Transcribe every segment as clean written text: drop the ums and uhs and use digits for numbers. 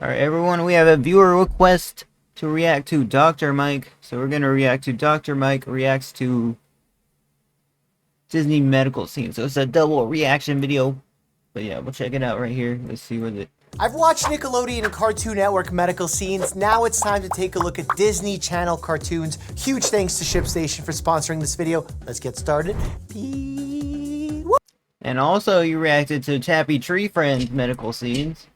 Alright, everyone, we have a viewer request to react to Dr. Mike. So we're gonna react to Dr. Mike reacts to Disney medical scenes. So it's a double reaction video. But yeah, we'll check it out right here. Let's see what it... I've watched Nickelodeon and Cartoon Network medical scenes. Now it's time to take a look at Disney Channel cartoons. Huge thanks to ShipStation for sponsoring this video. Let's get started. And also, you reacted to Chappie Tree Friends medical scenes.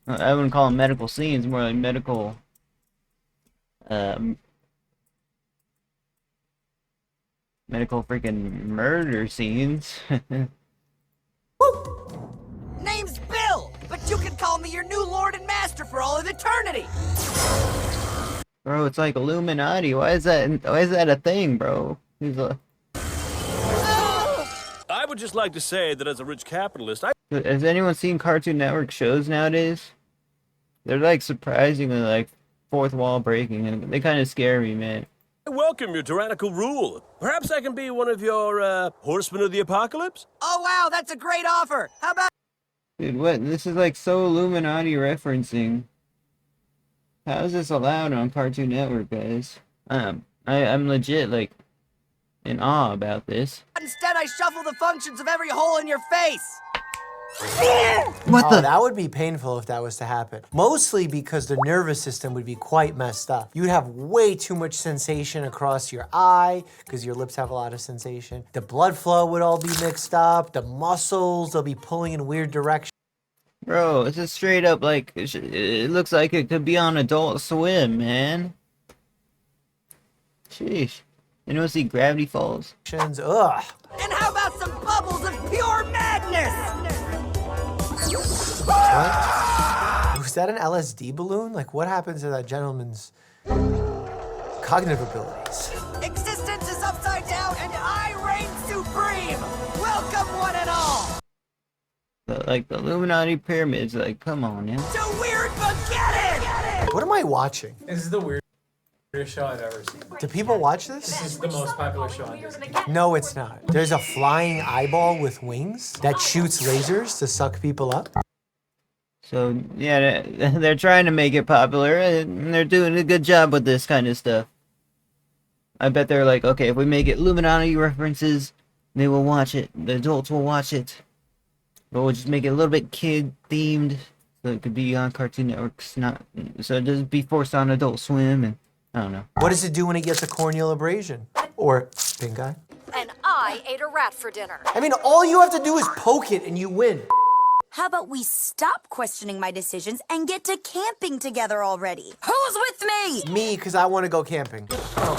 I wouldn't call them medical scenes, more like medical... medical freaking murder scenes. Name's Bill, but you can call me your new lord and master for all of eternity. Bro, it's like Illuminati. Why is that a thing, bro? He's a... I would just like to say that as a rich capitalist, Has anyone seen Cartoon Network shows nowadays? They're like surprisingly like fourth wall breaking, and they kind of scare me, man. I welcome your tyrannical rule. Perhaps I can be one of your, horsemen of the apocalypse? Oh wow, that's a great offer. How about... Dude, what? This is like so Illuminati referencing. How is this allowed on Cartoon Network, guys? I'm legit like in awe about this. Instead, I shuffle the functions of every hole in your face. What the? That would be painful if that was to happen. Mostly because the nervous system would be quite messed up. You'd have way too much sensation across your eye, because your lips have a lot of sensation. The blood flow would all be mixed up. The muscles, they'll be pulling in weird directions. Bro, it's just straight up like, it looks like it could be on Adult Swim, man. Sheesh. You know, see Gravity Falls? Ugh. And how about some bubbles of pure madness? What? Was that an LSD balloon? Like, what happened to that gentleman's cognitive abilities? Existence is upside down and I reign supreme. Welcome one and all. Like the Illuminati pyramids, like, come on, man. To Weird Beginning. What am I watching? This is the weirdest show I've ever seen. Do people watch this? This is the most popular show on Disney. No, it's not. There's a flying eyeball with wings that shoots lasers to suck people up. So, yeah, they're trying to make it popular, and they're doing a good job with this kind of stuff. I bet they're like, okay, if we make it Illuminati references, they will watch it. The adults will watch it. But we'll just make it a little bit kid-themed, so it could be on Cartoon Networks, not... So it doesn't be forced on Adult Swim, and... I don't know. What does it do when it gets a corneal abrasion? Or pink eye? And I ate a rat for dinner. I mean, all you have to do is poke it and you win. How about we stop questioning my decisions and get to camping together already? Who's with me? Me, because I want to go camping. Oh.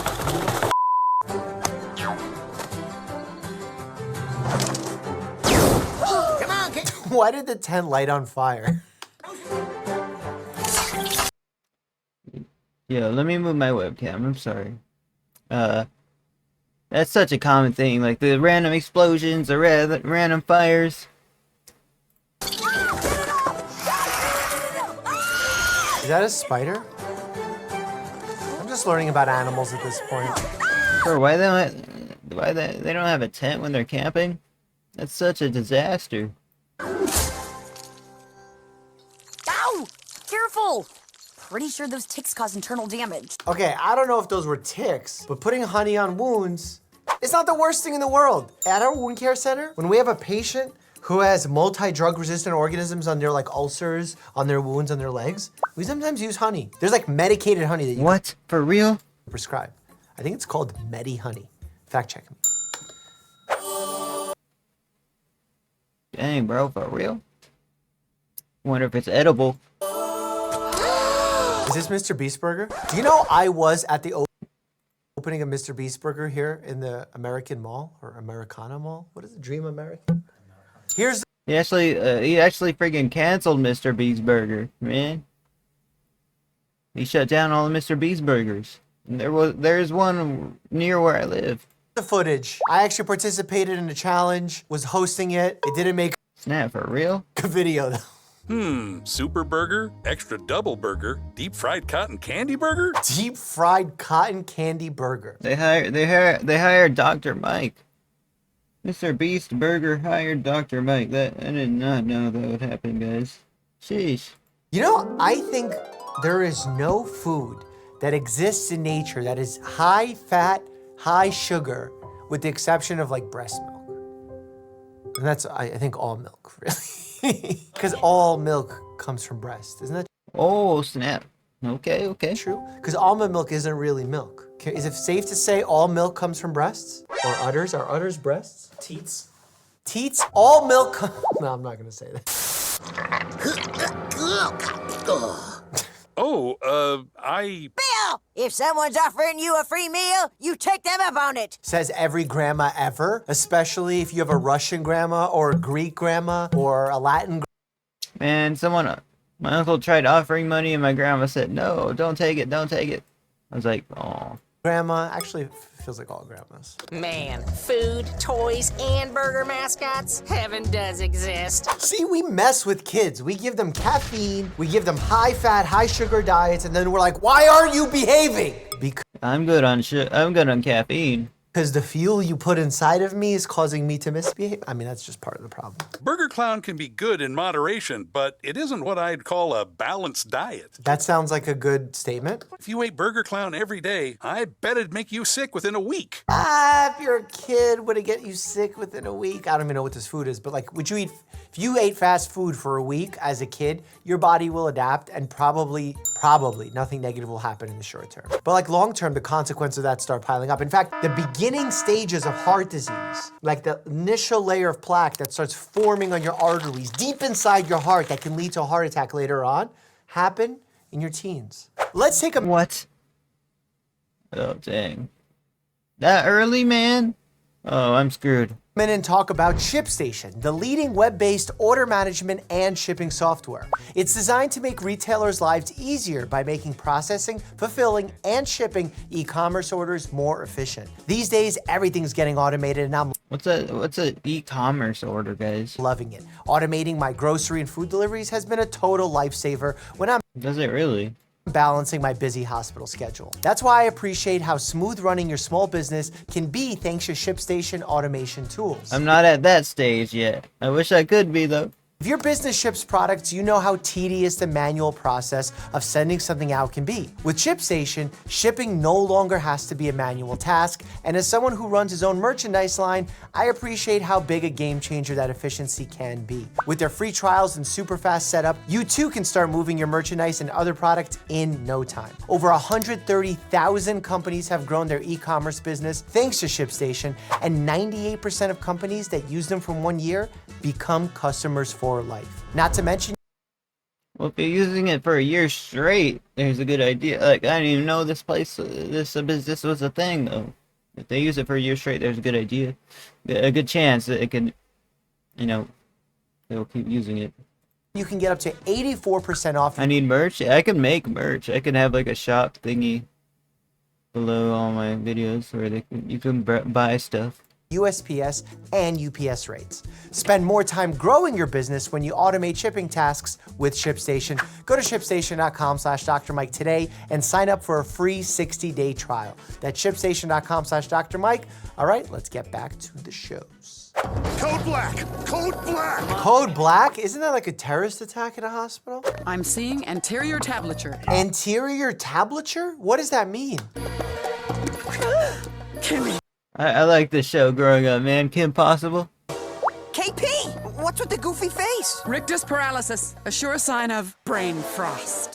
Come on, kid. Why did the tent light on fire? Yo, let me move my webcam, I'm sorry. That's such a common thing, like the random explosions, the random fires. Is that a spider? I'm just learning about animals at this point. Bro, they don't have a tent when they're camping? That's such a disaster. Ow! Careful! Pretty sure those ticks cause internal damage. Okay, I don't know if those were ticks, but putting honey on wounds, it's not the worst thing in the world. At our wound care center, when we have a patient who has multi-drug resistant organisms on their like ulcers, on their wounds, on their legs, we sometimes use honey. There's like medicated honey that you What? For real? can prescribe. I think it's called Medi Honey. Fact check me. Dang, bro, for real? Wonder if it's edible. Is this Mr. Beast Burger? Do you know I was at the opening of Mr. Beast Burger here in the American Mall or Americana Mall? What is it? Dream American? Here's He actually freaking canceled Mr. Beast Burger, man. He shut down all the Mr. Beast Burgers. And there's one near where I live. the footage. I actually participated in the challenge, was hosting it. It didn't make Snap, for real? a video though. Super burger, extra double burger, deep fried cotton candy burger? Deep fried cotton candy burger. They hired Dr. Mike. Mr. Beast Burger hired Dr. Mike. I did not know that would happen, guys. Sheesh. You know, I think there is no food that exists in nature that is high fat, high sugar, with the exception of like breast milk. And that's, I think, all milk, really. Because all milk comes from breast, isn't that Oh, snap. Okay, okay. true? Because almond milk isn't really milk. Is it safe to say all milk comes from breasts? Or udders? Are udders breasts? Teats. Teats? All milk No, I'm not gonna say that. Bill, if someone's offering you a free meal, you take them up on it. Says every grandma ever, especially if you have a Russian grandma or a Greek grandma or a Latin Man, my uncle tried offering money and my grandma said, no, don't take it, don't take it. I was like, oh. grandma. Actually, it feels like all grandmas. Man, food, toys, and burger mascots, heaven does exist. See, we mess with kids. We give them caffeine, we give them high fat, high sugar diets, and then we're like, why aren't you behaving? I'm good on caffeine. Because the fuel you put inside of me is causing me to misbehave. I mean, that's just part of the problem. Burger Clown can be good in moderation, but it isn't what I'd call a balanced diet. That sounds like a good statement. If you ate Burger Clown every day, I bet it'd make you sick within a week. If you're a kid, would it get you sick within a week? I don't even know what this food is, but like, if you ate fast food for a week as a kid, your body will adapt and probably nothing negative will happen in the short term. But like long term, the consequences of that start piling up. In fact, the beginning stages of heart disease, like the initial layer of plaque that starts forming on your arteries deep inside your heart that can lead to a heart attack later on, happen in your teens. Let's take a What? Oh, dang. That early, man? Oh, I'm screwed. minute and talk about ShipStation, the leading web-based order management and shipping software. It's designed to make retailers' lives easier by making processing, fulfilling, and shipping e-commerce orders more efficient. These days, everything's getting automated, and I'm What's a e-commerce order, guys? loving it. Automating my grocery and food deliveries has been a total lifesaver when I'm Does it really? balancing my busy hospital schedule. That's why I appreciate how smooth running your small business can be thanks to ShipStation automation tools. I'm not at that stage yet. I wish I could be, though. If your business ships products, you know how tedious the manual process of sending something out can be. With ShipStation, shipping no longer has to be a manual task, and as someone who runs his own merchandise line, I appreciate how big a game changer that efficiency can be. With their free trials and super fast setup, you too can start moving your merchandise and other products in no time. Over 130,000 companies have grown their e-commerce business thanks to ShipStation, and 98% of companies that use them for 1 year become customers for life. Not to mention, Well, if you're using it for a year straight, there's a good idea. Like, I didn't even know this business was a thing, though. If they use it for a year straight, there's a good idea. A good chance that it can, they'll keep using it. you can get up to 84% off. I need merch. I can make merch. I can have like a shop thingy below all my videos where you can buy stuff. USPS and UPS rates. Spend more time growing your business when you automate shipping tasks with ShipStation. Go to shipstation.com/Dr. Mike today and sign up for a free 60-day trial. That's shipstation.com/Dr. Mike. All right, let's get back to the shows. Code Black! Code Black! Code Black? Isn't that like a terrorist attack in a hospital? I'm seeing anterior tablature. Anterior tablature? What does that mean? Kimmy. I like this show growing up, man. Kim Possible. KP, what's with the goofy face? Rictus paralysis, a sure sign of brain frost.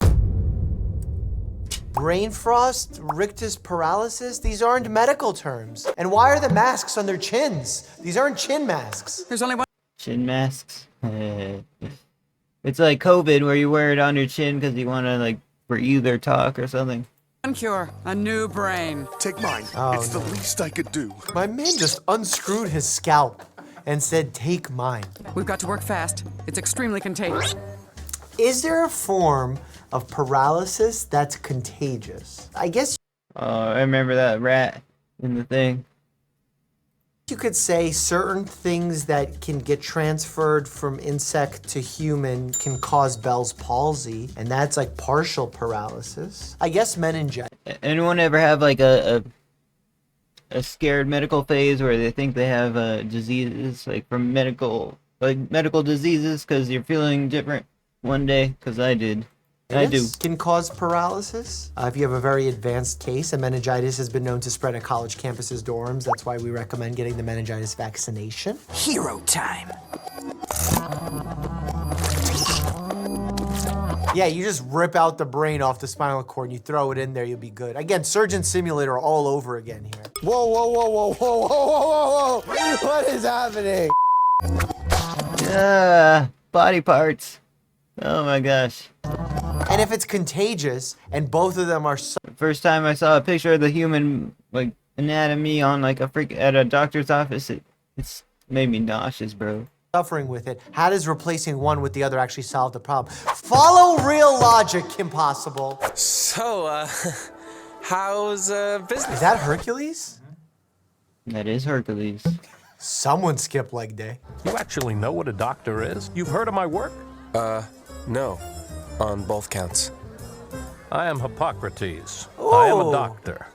Brain frost, rictus paralysis? These aren't medical terms. And why are the masks on their chins? These aren't chin masks. There's only one. Chin masks. It's like COVID where you wear it on your chin because you want to like breathe or talk or something. Cure, a new brain. Take mine. Oh, it's no. the least I could do. My man just unscrewed his scalp and said, take mine. We've got to work fast. It's extremely contagious. Is there a form of paralysis that's contagious? I guess I remember that rat in the thing. you could say certain things that can get transferred from insect to human can cause Bell's palsy, and that's like partial paralysis. I guess meningitis. Anyone ever have like a scared medical phase where they think they have diseases like from medical diseases because you're feeling different one day? Because I did. I do. Can cause paralysis. If you have a very advanced case, and meningitis has been known to spread at college campuses, dorms. That's why we recommend getting the meningitis vaccination. Hero time. Yeah, you just rip out the brain off the spinal cord and you throw it in there, you'll be good. Again, Surgeon Simulator all over again here. Whoa, whoa, whoa, whoa, whoa, whoa, whoa, whoa! What is happening? Body parts. Oh my gosh. And if it's contagious and both of them are First time I saw a picture of the human like anatomy on like at a doctor's office, it's made me nauseous, bro. suffering with it, how does replacing one with the other actually solve the problem? Follow real logic, impossible. So, how's business? Is that Hercules? That is Hercules. Someone skipped leg day. You actually know what a doctor is? You've heard of my work? No. On both counts. I am Hippocrates. Ooh. I am a doctor.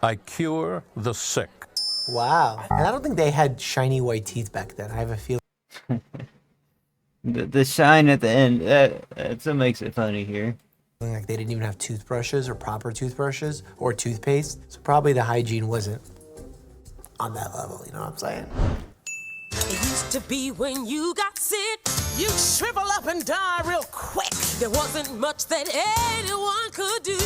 I cure the sick. Wow. And I don't think they had shiny white teeth back then. I have a feeling. The shine at the end, that's what makes it funny here. Like they didn't even have toothbrushes or proper toothbrushes or toothpaste. So probably the hygiene wasn't on that level, you know what I'm saying? It used to be when you got sick, you'd shrivel up and die real quick. There wasn't much that anyone could do.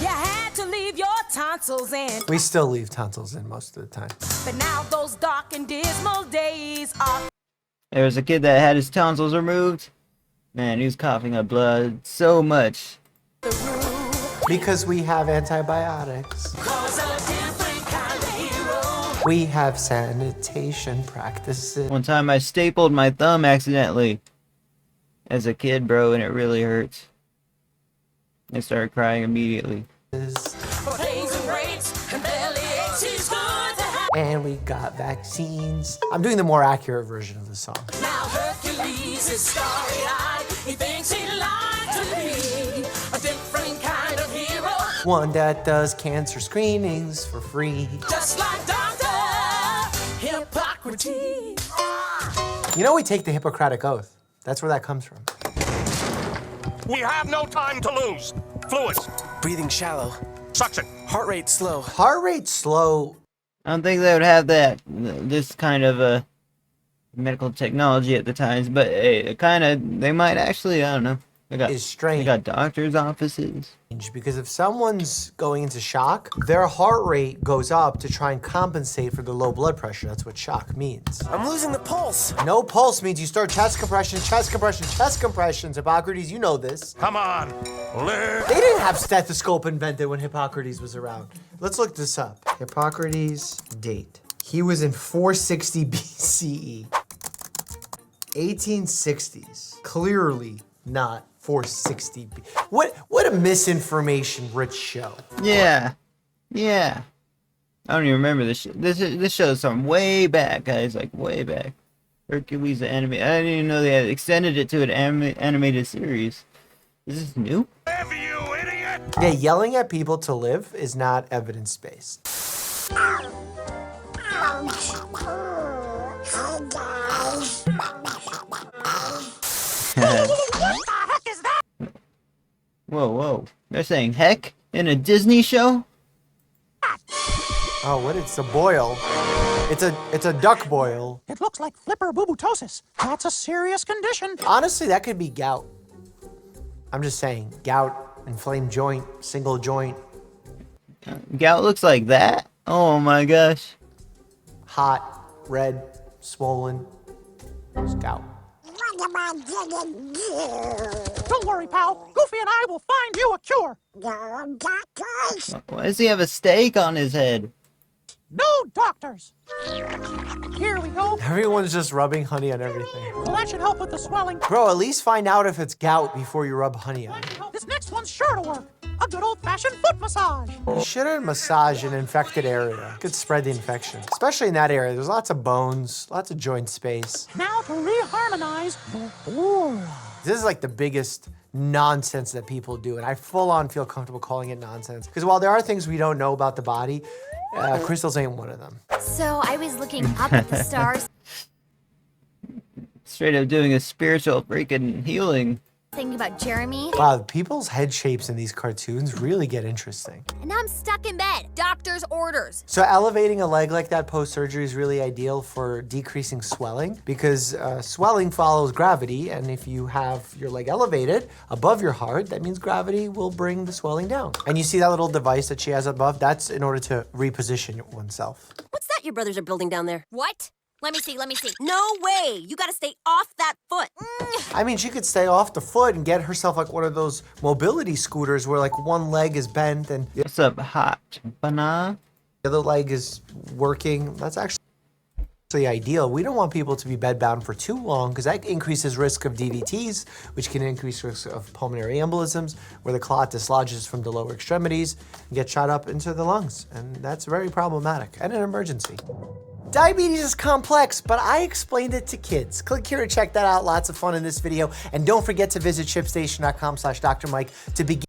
You had to leave your tonsils in. We still leave tonsils in most of the time. But now those dark and dismal days are... There was a kid that had his tonsils removed. Man, he was coughing up blood so much. Because we have antibiotics. We have sanitation practices. One time I stapled my thumb accidentally as a kid, bro, and it really hurts. I started crying immediately. And we got vaccines. I'm doing the more accurate version of the song. Now Hercules is starry-eyed. He thinks he'd like to be a different kind of hero. One that does cancer screenings for free. Just like Dr. Hippocrates. You know we take the Hippocratic Oath. That's where that comes from. We have no time to lose. Fluids. Breathing shallow. Suction. Heart rate slow. Heart rate slow. I don't think they would have this kind of medical technology at the times, but hey, they might actually, I don't know. Is strange. They got doctors' offices. Because if someone's going into shock, their heart rate goes up to try and compensate for the low blood pressure. That's what shock means. I'm losing the pulse. No pulse means you start chest compression, chest compression, chest compressions. Hippocrates, you know this. Come on. They didn't have stethoscope invented when Hippocrates was around. Let's look this up. Hippocrates date. He was in 460 BCE. 1860s. Clearly not 460. What a misinformation rich show. Yeah. I don't even remember this shit. This show's from way back, guys, like way back. Hercules the anime. I didn't even know they had extended it to an animated series. Is this new? You idiot! Yeah, yelling at people to live is not evidence-based. Whoa. They're saying heck in a Disney show? Oh, what? It's a boil. It's a duck boil. It looks like flipper bubutosis. That's a serious condition. Honestly, that could be gout. I'm just saying, gout, inflamed joint, single joint. Gout looks like that? Oh my gosh. Hot, red, swollen. It's gout. Don't worry, pal. Goofy and I will find you a cure. Why does he have a steak on his head? No doctors. Here we go. Everyone's just rubbing honey on everything. Well, that should help with the swelling. Bro, at least find out if it's gout before you rub honey on it. This next one's sure to work. A good old-fashioned foot massage. You shouldn't massage an infected area. It could spread the infection. Especially in that area. There's lots of bones, lots of joint space. Now to reharmonize your aura. This is like the biggest nonsense that people do, and I full-on feel comfortable calling it nonsense. Because while there are things we don't know about the body, crystals ain't one of them. So I was looking up at the stars. Straight up doing a spiritual freaking healing. Thinking about Jeremy. Wow, people's head shapes in these cartoons really get interesting. And now I'm stuck in bed. Doctor's orders. So elevating a leg like that post-surgery is really ideal for decreasing swelling because swelling follows gravity, and if you have your leg elevated above your heart, that means gravity will bring the swelling down. And you see that little device that she has above? That's in order to reposition oneself. What's that your brothers are building down there? What? Let me see, let me see. No way! You gotta stay off that foot. I mean, she could stay off the foot and get herself like one of those mobility scooters where like one leg is bent and What's up, hot banana? the other leg is working. That's actually ideal. We don't want people to be bedbound for too long because that increases risk of DVTs, which can increase risk of pulmonary embolisms, where the clot dislodges from the lower extremities and gets shot up into the lungs. And that's very problematic and an emergency. Diabetes is complex, but I explained it to kids. Click here to check that out. Lots of fun in this video. And don't forget to visit ShipStation.com/Dr. Mike to begin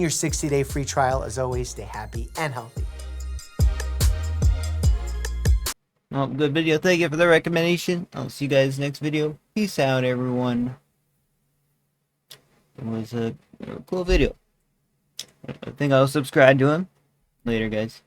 your 60-day free trial. As always, stay happy and healthy. Well, good video. Thank you for the recommendation. I'll see you guys next video. Peace out, everyone. It was a cool video. I think I'll subscribe to him. Later, guys.